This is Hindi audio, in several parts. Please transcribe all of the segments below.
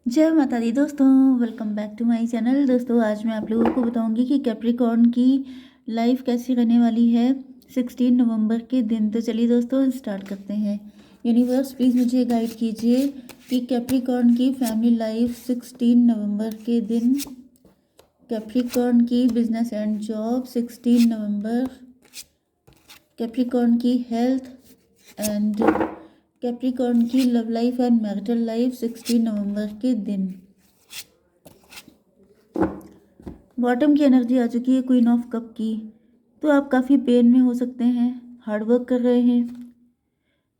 जय माता दी दोस्तों, welcome back to my channel. दोस्तों आज मैं आप लोगों को बताऊंगी कि कैप्रिकॉर्न की लाइफ कैसी रहने वाली है 16 नवंबर के दिन। तो चलिए दोस्तों स्टार्ट करते हैं। यूनिवर्स प्लीज़ मुझे गाइड कीजिए कि कैप्रिकॉर्न की फैमिली लाइफ 16 नवंबर के दिन, कैप्रिकॉर्न की business and job 16 November, Capricorn की हेल्थ एंड कैप्रिकॉर्न की love life and marital life 16 नवंबर के दिन। बॉटम की एनर्जी आ चुकी है क्वीन ऑफ कप की। तो आप काफ़ी पेन में हो सकते हैं, हार्डवर्क कर रहे हैं,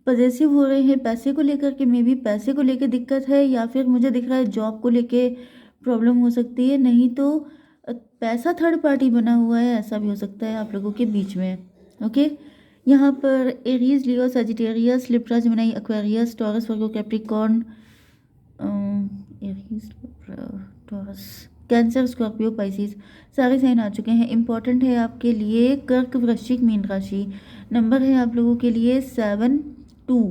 पजेसिव हो रहे हैं पैसे को लेकर के। मे बी पैसे को लेकर दिक्कत है या फिर मुझे दिख रहा है जॉब को लेके प्रॉब्लम हो सकती है, नहीं तो पैसा थर्ड पार्टी बना हुआ है, ऐसा भी हो सकता है आप लोगों के बीच में। ओके, यहाँ पर Aries, Leo, Sagittarius, Libra, Gemini, Aquarius, Taurus, Virgo, Capricorn, Aries, Taurus, Cancer, Scorpio, Pisces सारे साइन आ चुके हैं। इंपॉर्टेंट है आपके लिए कर्क, वृश्चिक, मीन राशि। नंबर है आप लोगों के लिए 7, 2,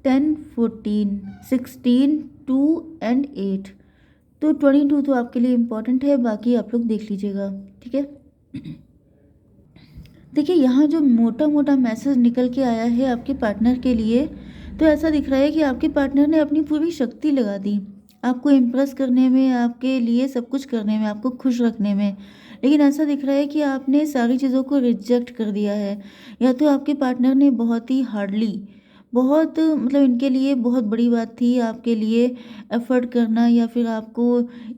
10, 14, 16, 2 एंड 8। तो 22 तो आपके लिए इम्पॉर्टेंट है, बाकी आप लोग देख लीजिएगा, ठीक है। देखिए यहाँ जो मोटा मोटा मैसेज निकल के आया है आपके पार्टनर के लिए, तो ऐसा दिख रहा है कि आपके पार्टनर ने अपनी पूरी शक्ति लगा दी आपको इम्प्रेस करने में, आपके लिए सब कुछ करने में, आपको खुश रखने में। लेकिन ऐसा दिख रहा है कि आपने सारी चीज़ों को रिजेक्ट कर दिया है, या तो आपके पार्टनर ने बहुत ही हार्डली, बहुत मतलब इनके लिए बहुत बड़ी बात थी आपके लिए एफर्ट करना, या फिर आपको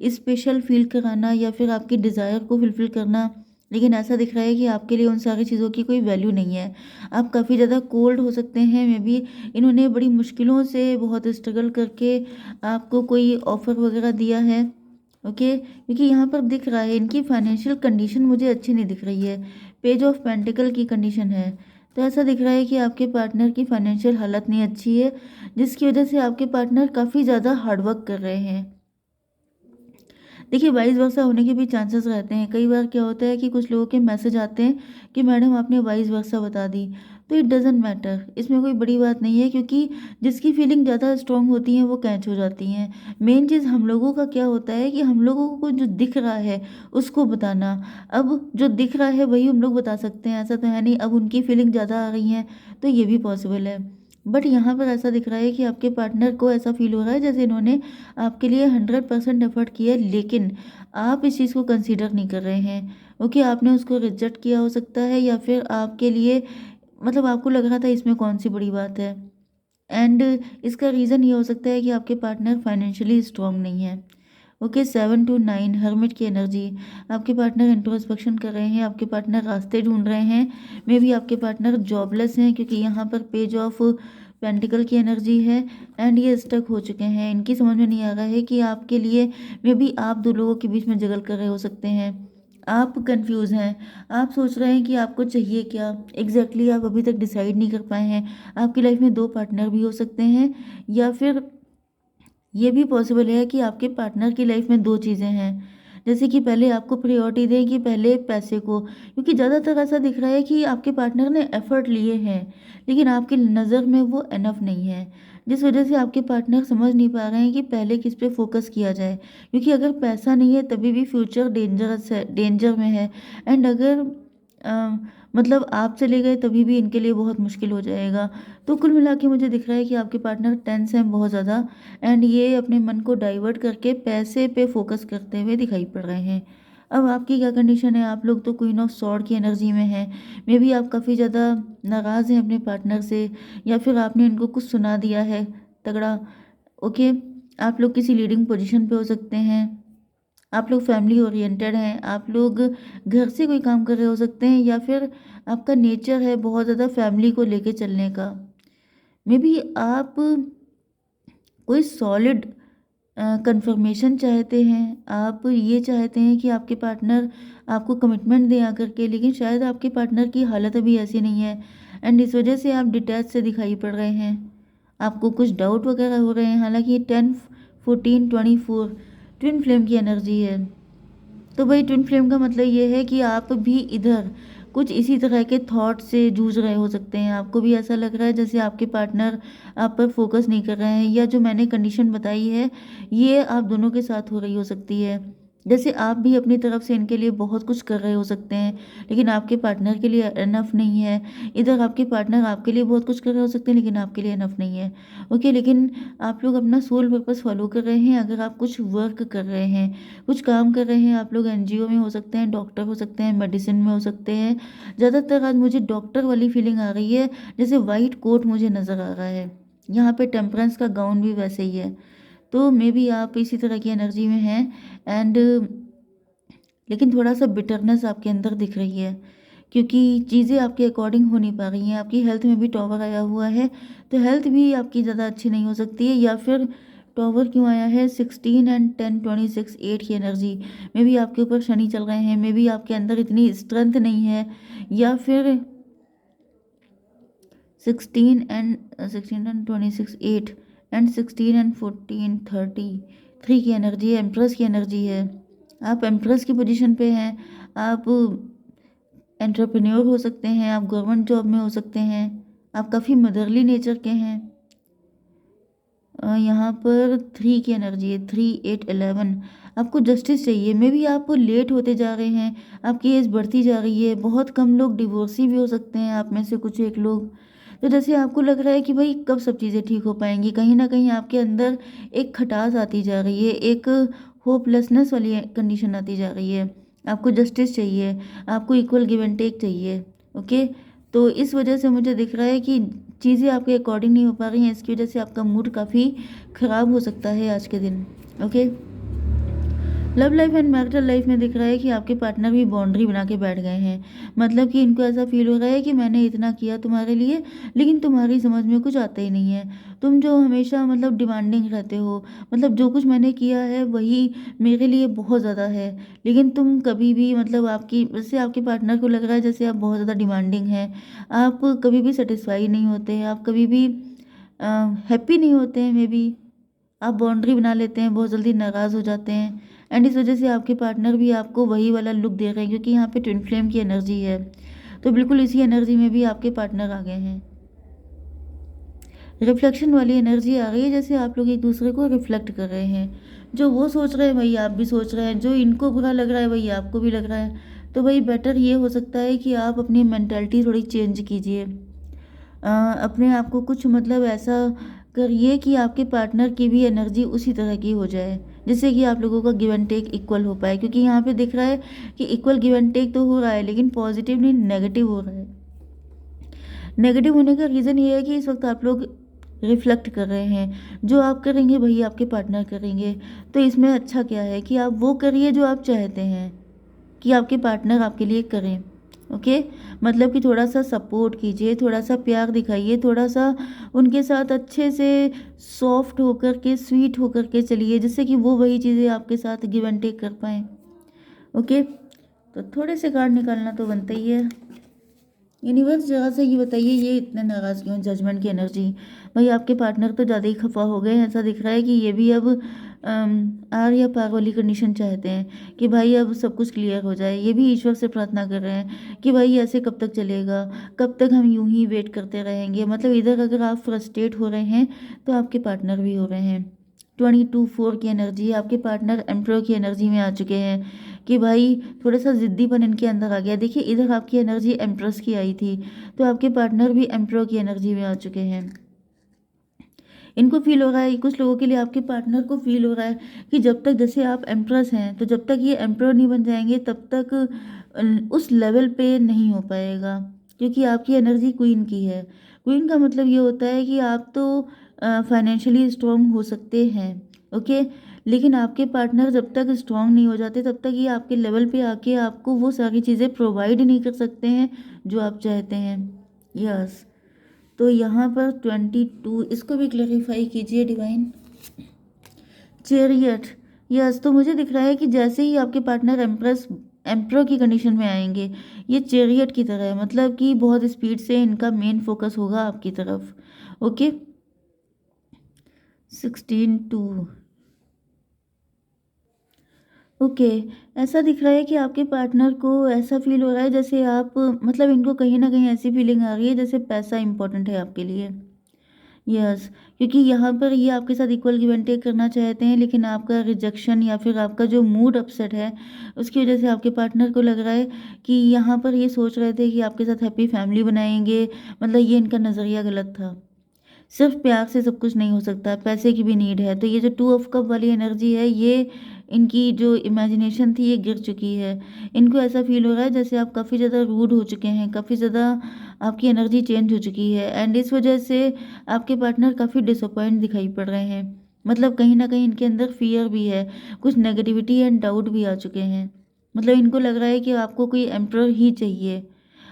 स्पेशल फील कराना, या फिर आपकी डिज़ायर को फुलफ़िल करना। लेकिन ऐसा दिख रहा है कि आपके लिए उन सारी चीज़ों की कोई वैल्यू नहीं है। आप काफ़ी ज़्यादा कोल्ड हो सकते हैं। मे बी इन्होंने बड़ी मुश्किलों से बहुत स्ट्रगल करके आपको कोई ऑफ़र वगैरह दिया है। ओके, क्योंकि यहाँ पर दिख रहा है इनकी फाइनेंशियल कंडीशन मुझे अच्छी नहीं दिख रही है। पेज ऑफ पेंटिकल की कंडीशन है, तो ऐसा दिख रहा है कि आपके पार्टनर की फाइनेंशियल हालत नहीं अच्छी है, जिसकी वजह से आपके पार्टनर काफ़ी ज़्यादा हार्डवर्क कर रहे हैं। देखिए वाइस वर्सा होने के भी चांसेस रहते हैं। कई बार क्या होता है कि कुछ लोगों के मैसेज आते हैं कि मैडम आपने वाइस वर्सा बता दी, तो इट डजेंट मैटर, इसमें कोई बड़ी बात नहीं है, क्योंकि जिसकी फीलिंग ज़्यादा स्ट्रांग होती हैं वो कैच हो जाती हैं। मेन चीज़ हम लोगों का क्या होता है कि हम लोगों को जो दिख रहा है उसको बताना। अब जो दिख रहा है वही हम लोग बता सकते हैं, ऐसा तो है नहीं अब उनकी फीलिंग ज़्यादा आ रही हैं तो ये भी पॉसिबल है। बट यहाँ पर ऐसा दिख रहा है कि आपके पार्टनर को ऐसा फील हो रहा है जैसे इन्होंने आपके लिए 100% एफर्ट किया, लेकिन आप इस चीज़ को कंसीडर नहीं कर रहे हैं। ओके, आपने उसको रिजेक्ट किया हो सकता है, या फिर आपके लिए मतलब आपको लग रहा था इसमें कौन सी बड़ी बात है। एंड इसका रीज़न ये हो सकता है कि आपके पार्टनर फाइनेंशियली स्ट्रांग नहीं है। ओके, 7 to 9 हर्मिट की एनर्जी। आपके पार्टनर इंट्रोस्पेक्शन कर रहे हैं, आपके पार्टनर रास्ते ढूंढ रहे हैं। मे बी आपके पार्टनर जॉबलेस हैं, क्योंकि यहाँ पर पेज ऑफ पेंटिकल की एनर्जी है एंड ये स्टक हो चुके हैं। इनकी समझ में नहीं आ रहा है कि आपके लिए, मे बी आप दो लोगों के बीच में जगल कर रहे हो सकते हैं। आप कंफ्यूज हैं, आप सोच रहे हैं कि आपको चाहिए क्या एग्जैक्टली आप अभी तक डिसाइड नहीं कर पाए हैं। आपकी लाइफ में दो पार्टनर भी हो सकते हैं, या फिर ये भी पॉसिबल है कि आपके पार्टनर की लाइफ में दो चीज़ें हैं। जैसे कि पहले आपको प्रायोरिटी दें कि पहले पैसे को, क्योंकि ज़्यादातर ऐसा दिख रहा है कि आपके पार्टनर ने एफर्ट लिए हैं लेकिन आपकी नज़र में वो एनफ नहीं है, जिस वजह से आपके पार्टनर समझ नहीं पा रहे हैं कि पहले किस पे फोकस किया जाए। क्योंकि अगर पैसा नहीं है तभी भी फ्यूचर डेंजरस है, डेंजर में है। एंड अगर अ, मतलब आप चले गए तभी भी इनके लिए बहुत मुश्किल हो जाएगा। तो कुल मिला के मुझे दिख रहा है कि आपके पार्टनर टेंस हैं बहुत ज़्यादा, एंड ये अपने मन को डाइवर्ट करके पैसे पे फोकस करते हुए दिखाई पड़ रहे हैं। अब आपकी क्या कंडीशन है, आप लोग तो क्वीन ऑफ सॉर्ड की एनर्जी में हैं। मे बी आप काफ़ी ज़्यादा नाराज़ हैं अपने पार्टनर से, या फिर आपने इनको कुछ सुना दिया है तगड़ा। ओके, आप लोग किसी लीडिंग पोजीशन पे हो सकते हैं, आप लोग फैमिली ओरिएंटेड हैं, आप लोग घर से कोई काम कर रहे हो सकते हैं, या फिर आपका नेचर है बहुत ज़्यादा फैमिली को लेके चलने का। मे बी आप कोई सॉलिड कंफर्मेशन चाहते हैं, आप ये चाहते हैं कि आपके पार्टनर आपको कमिटमेंट दें आकर के, लेकिन शायद आपके पार्टनर की हालत अभी ऐसी नहीं है एंड इस वजह से आप डिटैच से दिखाई पड़ रहे हैं। आपको कुछ डाउट वगैरह हो रहे हैं। हालांकि 10, 14, 24 ट्विन फ्लेम की एनर्जी है। तो भाई ट्विन फ्लेम का मतलब ये है कि आप भी इधर कुछ इसी तरह के थॉट से जूझ रहे हो सकते हैं। आपको भी ऐसा लग रहा है जैसे आपके पार्टनर आप पर फोकस नहीं कर रहे हैं, या जो मैंने कंडीशन बताई है ये आप दोनों के साथ हो रही हो सकती है। जैसे आप भी अपनी तरफ से इनके लिए बहुत कुछ कर रहे हो सकते हैं, लेकिन आपके पार्टनर के लिए इनफ नहीं है। इधर आपके पार्टनर आपके लिए बहुत कुछ कर रहे हो सकते हैं, लेकिन आपके लिए इनफ नहीं है। ओके, लेकिन आप लोग अपना सोल पर्पस फॉलो कर रहे हैं। अगर आप कुछ वर्क कर रहे हैं, कुछ काम कर रहे हैं, आप लोग एनजीओ में हो सकते हैं, डॉक्टर हो सकते हैं, मेडिसिन में हो सकते हैं। ज़्यादातर आज मुझे डॉक्टर वाली फीलिंग आ रही है, जैसे वाइट कोट मुझे नज़र आ रहा है। यहाँ पे टेम्परेंस का गाउन भी वैसे ही है। तो मे बी आप इसी तरह की एनर्जी में हैं। एंड लेकिन थोड़ा सा बिटरनेस आपके अंदर दिख रही है, क्योंकि चीज़ें आपके अकॉर्डिंग हो नहीं पा रही हैं। आपकी हेल्थ में भी टॉवर आया हुआ है, तो हेल्थ भी आपकी ज़्यादा अच्छी नहीं हो सकती है। या फिर टॉवर क्यों आया है, 16 एंड 10 26 8 की एनर्जी में भी आपके ऊपर शनि चल रहे हैं। मे बी आपके अंदर इतनी स्ट्रेंथ नहीं है, या फिर 16 एंड 26 8 एंड 16 एंड 14 33 की एनर्जी है, एम्प्रेस की एनर्जी है। आप एम्प्रेस की पोजीशन पे हैं, आप एंटरप्रेन्योर हो सकते हैं, आप गवर्नमेंट जॉब में हो सकते हैं, आप काफ़ी मदरली नेचर के हैं। यहाँ पर 3 की एनर्जी है, 3 8 11। आपको जस्टिस चाहिए। मे बी आप लेट होते जा रहे हैं, आपकी एज बढ़ती जा रही है। बहुत कम लोग डिवोर्सी भी हो सकते हैं, आप में से कुछ एक लोग। तो जैसे आपको लग रहा है कि भाई कब सब चीज़ें ठीक हो पाएंगी, कहीं ना कहीं आपके अंदर एक खटास आती जा रही है, एक होपलेसनेस वाली कंडीशन आती जा रही है। आपको जस्टिस चाहिए, आपको इक्वल गिव एंड टेक चाहिए। ओके, तो इस वजह से मुझे दिख रहा है कि चीज़ें आपके अकॉर्डिंग नहीं हो पा रही हैं। इसकी वजह से आपका मूड काफ़ी ख़राब हो सकता है आज के दिन। Okay, love life and marital life में दिख रहा है कि आपके पार्टनर भी बाउंड्री बना के बैठ गए हैं। मतलब कि इनको ऐसा फील हो रहा है कि मैंने इतना किया तुम्हारे लिए, लेकिन तुम्हारी समझ में कुछ आता ही नहीं है। तुम जो हमेशा मतलब डिमांडिंग रहते हो, मतलब जो कुछ मैंने किया है वही मेरे लिए बहुत ज़्यादा है, लेकिन तुम कभी भी मतलब आपकी वैसे आपके पार्टनर को लग रहा है जैसे आप बहुत ज़्यादा डिमांडिंग हैं। आप कभी भी सेटिस्फाई नहीं होते हैं, आप कभी भी हैप्पी नहीं होते हैं। मे बी आप बाउंड्री बना लेते हैं, बहुत जल्दी नाराज़ हो जाते हैं। एंड इस वजह से आपके पार्टनर भी आपको वही वाला लुक दे रहे हैं, क्योंकि यहाँ पे ट्विन फ्लेम की एनर्जी है। तो बिल्कुल इसी एनर्जी में भी आपके पार्टनर आ गए हैं। रिफ्लेक्शन वाली एनर्जी आ गई है, जैसे आप लोग एक दूसरे को रिफ्लेक्ट कर रहे हैं। जो वो सोच रहे हैं वही आप भी सोच रहे हैं, जो इनको बुरा लग रहा है वही आपको भी लग रहा है। तो भाई बेटर ये हो सकता है कि आप अपनी मेंटालिटी थोड़ी चेंज कीजिए। अपने आप को कुछ मतलब ऐसा करिए कि आपके पार्टनर की भी एनर्जी उसी तरह की हो जाए, जिससे कि आप लोगों का गिव एंड टेक इक्वल हो पाए। क्योंकि यहाँ पे दिख रहा है कि इक्वल गिव एंड टेक तो हो रहा है, लेकिन पॉजिटिव नहीं नेगेटिव हो रहा है। नेगेटिव होने का रीज़न ये है कि इस वक्त आप लोग रिफ्लेक्ट कर रहे हैं, जो आप करेंगे वही आपके पार्टनर करेंगे। तो इसमें अच्छा क्या है कि आप वो करिए जो आप चाहते हैं कि आपके पार्टनर आपके लिए करें। ओके, मतलब कि थोड़ा सा सपोर्ट कीजिए, थोड़ा सा प्यार दिखाइए, थोड़ा सा उनके साथ अच्छे से सॉफ्ट होकर के स्वीट होकर के चलिए, जिससे कि वो वही चीज़ें आपके साथ गिव एंड टेक कर पाएँ। ओके, तो थोड़े से कार्ड निकालना तो बनता ही है। यूनिवर्स जरा से ये बताइए, ये इतने नाराज़ क्यों? जजमेंट की एनर्जी। भाई आपके पार्टनर तो ज़्यादा ही खफा हो गए हैं। ऐसा दिख रहा है कि ये भी अब आर या पार वाली कंडीशन चाहते हैं कि भाई अब सब कुछ क्लियर हो जाए। ये भी ईश्वर से प्रार्थना कर रहे हैं कि भाई ऐसे कब तक चलेगा, कब तक हम यूं ही वेट करते रहेंगे। मतलब इधर अगर आप फ्रस्ट्रेट हो रहे हैं, तो आपके पार्टनर भी हो रहे हैं। 22 4 की एनर्जी, आपके पार्टनर एम्प्रो की एनर्जी में आ चुके हैं कि भाई थोड़ा सा ज़िद्दीपन इनके अंदर आ गया। देखिए इधर आपकी एनर्जी एम्प्रेस की आई थी, तो आपके पार्टनर भी एम्प्रो की एनर्जी में आ चुके हैं। इनको फील हो रहा है, कुछ लोगों के लिए आपके पार्टनर को फील हो रहा है कि जब तक जैसे आप एम्प्रेस हैं, तो जब तक ये एम्प्रो नहीं बन जाएंगे तब तक उस लेवल पे नहीं हो पाएगा। क्योंकि आपकी एनर्जी क्वीन की है। क्वीन का मतलब ये होता है कि आप तो फाइनेंशियली स्ट्रांग हो सकते हैं। ओके, लेकिन आपके पार्टनर जब तक स्ट्रांग नहीं हो जाते तब तक ये आपके लेवल पे आके आपको वो सारी चीज़ें प्रोवाइड नहीं कर सकते हैं जो आप चाहते हैं। यस, तो यहाँ पर 22 इसको भी क्लैरिफाई कीजिए डिवाइन। चेरियट, यस, तो मुझे दिख रहा है कि जैसे ही आपके पार्टनर एम्प्रो की कंडीशन में आएंगे, ये चेरियट की तरह है। मतलब कि बहुत स्पीड से इनका मेन फोकस होगा आपकी तरफ। ओके, 16 2, ओके, ऐसा दिख रहा है कि आपके पार्टनर को ऐसा फ़ील हो रहा है जैसे आप मतलब इनको कहीं न कहीं ऐसी फ़ीलिंग आ रही है जैसे पैसा इम्पोर्टेंट है आपके लिए। यस, क्योंकि यहाँ पर ये आपके साथ इक्वल गिव एंड टेक करना चाहते हैं, लेकिन आपका रिजेक्शन या फिर आपका जो मूड अपसेट है, उसकी वज़ह से आपके पार्टनर को लग रहा है कि यहाँ पर ये सोच रहे थे कि आपके साथ हैप्पी फैमिली बनाएँगे, मतलब ये इनका नज़रिया गलत था। सिर्फ प्यार से सब कुछ नहीं हो सकता, पैसे की भी नीड है। तो ये जो टू ऑफ कप वाली एनर्जी है, ये इनकी जो इमेजिनेशन थी, ये गिर चुकी है। इनको ऐसा फ़ील हो रहा है जैसे आप काफ़ी ज़्यादा रूड हो चुके हैं, काफ़ी ज़्यादा आपकी एनर्जी चेंज हो चुकी है एंड इस वजह से आपके पार्टनर काफ़ी डिसअपॉइंट दिखाई पड़ रहे हैं। मतलब कहीं न कहीं इनके अंदर फ़ियर भी है, कुछ नेगेटिविटी एंड डाउट भी आ चुके हैं। मतलब इनको लग रहा है कि आपको कोई एम्परर ही चाहिए।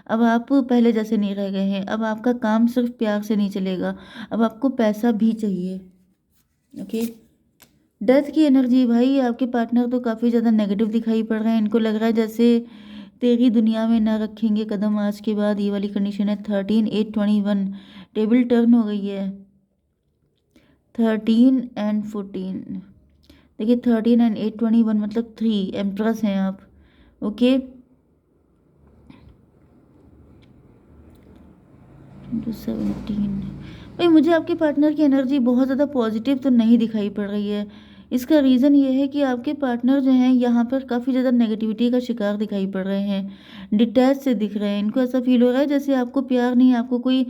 अब आप पहले जैसे नहीं रह गए हैं, अब आपका काम सिर्फ़ प्यार से नहीं चलेगा, अब आपको पैसा भी चाहिए, ओके? डेथ की एनर्जी भाई आपके पार्टनर तो काफ़ी ज़्यादा नेगेटिव दिखाई पड़ रहे हैं, इनको लग रहा है जैसे तेरी दुनिया में ना रखेंगे कदम आज के बाद, ये वाली कंडीशन है 13, 8, 21 टेबल टर्न हो गई है, 13 एंड 14 देखिए 13 एंड 8, 21 मतलब 3 एम्प्रेस हैं आप, ओके? टू 17 भाई मुझे आपके पार्टनर की एनर्जी बहुत ज़्यादा पॉजिटिव तो नहीं दिखाई पड़ रही है। इसका रीज़न ये है कि आपके पार्टनर जो हैं यहाँ पर काफ़ी ज़्यादा नेगेटिविटी का शिकार दिखाई पड़ रहे हैं, डिटैच से दिख रहे हैं। इनको ऐसा फ़ील हो रहा है जैसे आपको प्यार नहीं, आपको कोई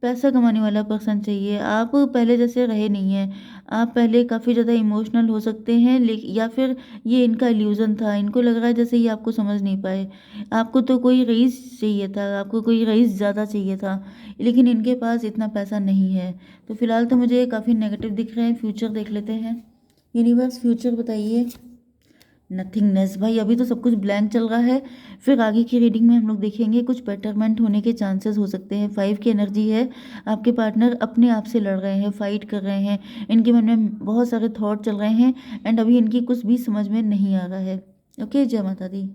पैसा कमाने वाला पर्सन चाहिए। आप पहले जैसे रहे नहीं हैं। आप पहले काफ़ी ज़्यादा इमोशनल हो सकते हैं या फिर ये इनका इल्यूज़न था। इनको लग रहा है जैसे ये आपको समझ नहीं पाए। आपको तो कोई रईस चाहिए था, आपको कोई रईस ज़्यादा चाहिए था। लेकिन इनके पास इतना पैसा नहीं है। तो फिलहाल तो मुझे काफ़ी नेगेटिव दिख रहे हैं, फ्यूचर देख लेते हैं। यूनिवर्स फ्यूचर बताइए। नथिंगनेस भाई अभी तो सब कुछ ब्लैंक चल रहा है, फिर आगे की रीडिंग में हम लोग देखेंगे कुछ बेटरमेंट होने के चांसेस हो सकते हैं। 5 की एनर्जी है, आपके पार्टनर अपने आप से लड़ रहे हैं, फाइट कर रहे हैं, इनके मन में बहुत सारे थॉट चल रहे हैं एंड अभी इनकी कुछ भी समझ में नहीं आ रहा है। ओके, जय माता दी।